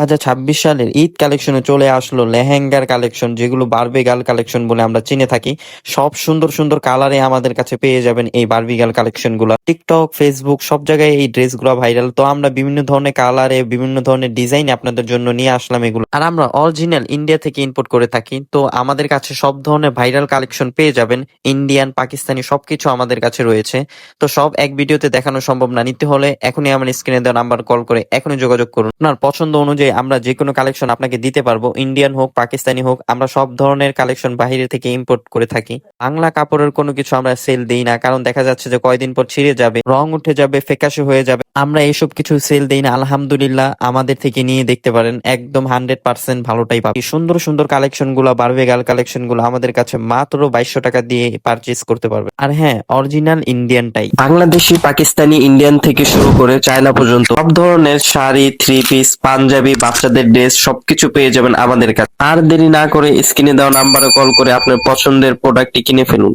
2026 সালের ঈদ কালেকশনে চলে আসলো লেহেঙ্গার কালেকশন, যেগুলো বারবি গার্ল কালেকশন বলে আমরা চিনে থাকি। সব সুন্দর সুন্দর কালারে আমাদের কাছে পেয়ে যাবেন এই বারবি গার্ল কালেকশন গুলা। টিকটক, ফেসবুক সব জায়গায় এই ড্রেস গুলা ভাইরাল। তো আমরা বিভিন্ন ধরনের কালারে, বিভিন্ন ধরনের ডিজাইন আপনাদের জন্য নিয়ে আসলাম এগুলো। আর আমরা অরিজিনাল ইন্ডিয়া থেকে ইম্পোর্ট করে থাকি। তো আমাদের কাছে সব ধরনের ভাইরাল কালেকশন পেয়ে যাবেন। ইন্ডিয়ান, পাকিস্তানি সবকিছু আমাদের কাছে রয়েছে। তো সব এক ভিডিওতে দেখানো সম্ভব না। নিতে হলে এখনই আমার স্ক্রিনে দেওয়া নাম্বার কল করে এখনই যোগাযোগ করুন। আপনার পছন্দ অনুযায়ী আমরা যে কোনো কালেকশন আপনাকে দিতে পারবো। ইন্ডিয়ান হোক, পাকিস্তানি হোক, আমরা সব ধরনের কালেকশন বাইরে থেকে ইম্পোর্ট করে থাকি। বাংলা কাপড়ের কোনো কিছু আমরা সেল দিই না, কারণ দেখা যাচ্ছে যে কয়দিন পর ছিঁড়ে যাবে, রং উঠে যাবে, ফ্যাকাশে হয়ে যাবে। আমরা এইসব কিছু সেল দেই না। আলহামদুলিল্লাহ, আমাদের থেকে নিয়ে দেখতে পারেন, একদম 100% ভালোটাই পাবেন। এই সুন্দর সুন্দর কালেকশন গুলা, বারবি গার্ল কালেকশন গুলো আমাদের কাছে মাত্র 2200 টাকা দিয়ে পারচেজ করতে পারবে। আর হ্যাঁ, অরিজিনাল ইন্ডিয়ানটাই। বাংলাদেশি, পাকিস্তানি, ইন্ডিয়ান থেকে শুরু করে চায়না পর্যন্ত সব ধরনের শাড়ি, থ্রি পিস, পাঞ্জাবি, বাচ্চাদের ড্রেস সবকিছু পেয়ে যাবেন আমাদের কাছে। আর দেরি না করে স্ক্রিনে দেওয়া নাম্বারে কল করে আপনার পছন্দের প্রোডাক্টটি কিনে ফেলুন।